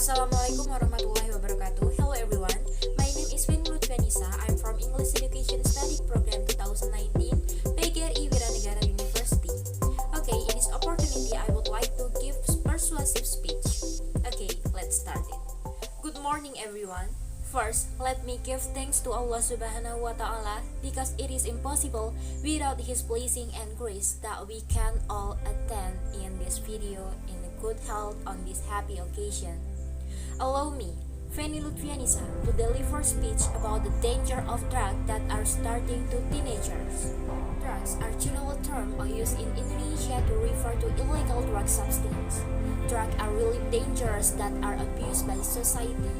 Assalamualaikum warahmatullahi wabarakatuh. Hello everyone, my name is Veni Nisa. I'm from English Education Study Program 2019, PGRI Wiranegara University. Okay, in this opportunity, I would like to give persuasive speech. Okay, let's start it. Good morning everyone. First, let me give thanks to Allah Subhanahu wa Ta'ala because it is impossible without His blessing and grace that we can all attend in this video in good health on this happy occasion. Allow me, Veni Nisa, to deliver speech about the danger of drugs that are starting to teenagers. Drugs are general term used in Indonesia to refer to illegal drug substance. Drugs are really dangerous that are abused by society.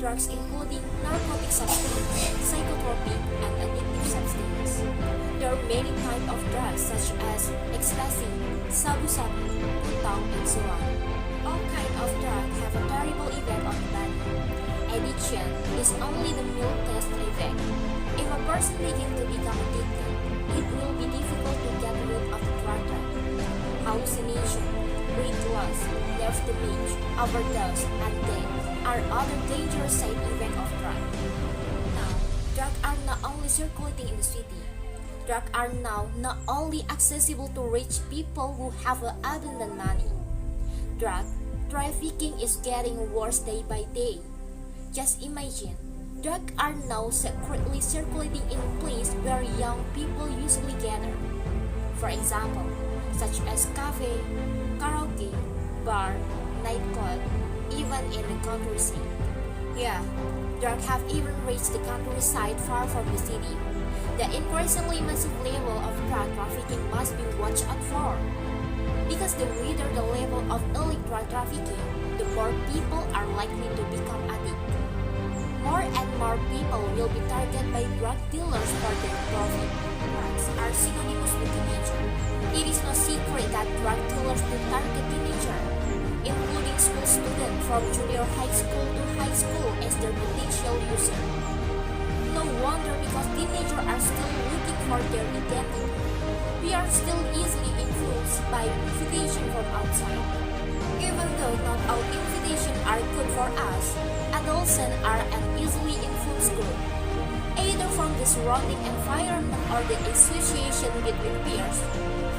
Drugs including narcotic substance, psychotropic, and addictive substance. There are many types of drugs such as ecstasy, sabu-sabu, putau, and so on. All kinds of drugs have a terrible effect on the body. Addiction is only the mild test effect. If a person begins to become addicted, it will be difficult to get rid of the drug. Hallucination, weight loss, nerve damage, overdose, and death are other dangerous side effects of drugs. Now, drugs are not only circulating in the city. Drugs are now not only accessible to rich people who have abundant money. Drug trafficking is getting worse day by day. Just imagine, drugs are now secretly circulating in a place where young people usually gather. For example, such as cafe, karaoke, bar, nightclub, even in the countryside. Yeah, drugs have even reached the countryside far from the city. The increasingly massive level of drug trafficking must be watched out for. Because the greater the level of illegal drug trafficking, the more people are likely to become addicted. More and more people will be targeted by drug dealers for their profit. Drugs are synonymous with teenager. It is no secret that drug dealers do target teenagers, including school students from junior high school to high school as their potential user. No wonder because teenagers are still looking for their identity. We are still easily influenced by invitation from outside. Even though not all invitations are good for us, adolescents are an easily influenced group. Either from the surrounding environment or the association between peers,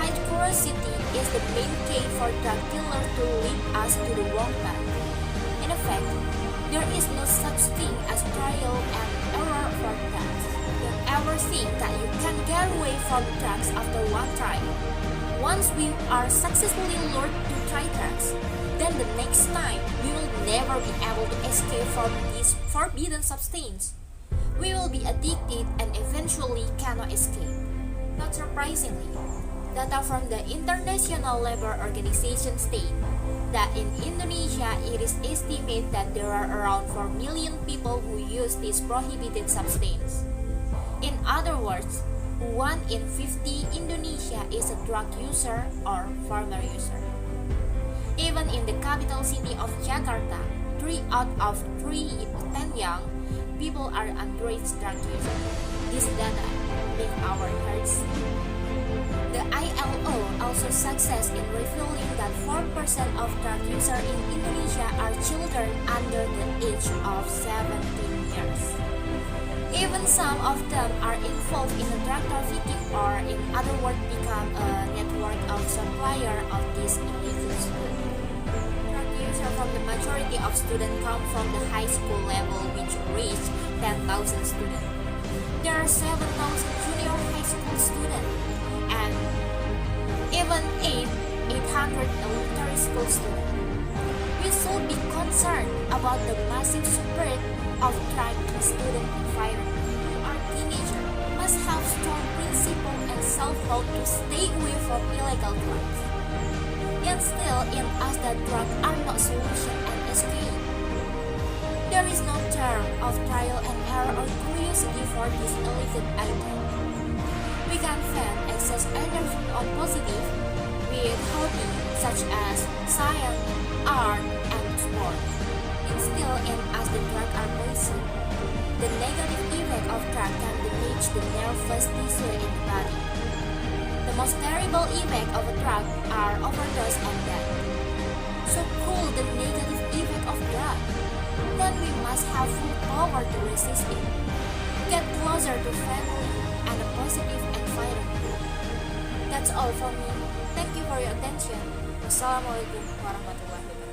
high curiosity is the main key for drug dealers to lead us to the wrong path. In effect, there is no such thing as trial and error for drugs. Don't ever think that you can get away from drugs after one try. Once we are successfully lured to try drugs, then the next time we will never be able to escape from this forbidden substance. We will be addicted and eventually cannot escape. Not surprisingly, data from the International Labour Organization state that in Indonesia it is estimated that there are around 4 million people who use this prohibited substance. In other words, 1 in 50 Indonesia is a drug user or former user. Even in the capital city of Jakarta, 3 out of 10 young people are underage drug users. This data make our hearts sing. The ILO also succeeds in revealing that 4% of drug users in Indonesia are children under the age of 17 years. Even some of them are involved in the drug trafficking or in other words become a network of suppliers of this illegal goods. Drug users from the majority of students come from the high school level which reach 10,000 students. There are 7,000 junior high school students and even 800 elementary school students. We should be concerned about the massive spread of drugs in student environment. You are teenagers must have strong principles and self-help to stay away from illegal drugs. Yet still in us that drugs are not solution and escape. There is no term of trial and error or curiosity for this illicit item. We can fan excess energy on positive with hobbies such as science, art, and sport. Instill in us the drugs are poison. The negative effect of drugs can damage the nervous tissue in the body. The most terrible effect of a drug are overdose and death. So cool the negative effect of drugs. have full power to resist it. Get closer to family and a positive environment. That's all from me. Thank you for your attention. Wassalamualaikum warahmatullahi wabarakatuh.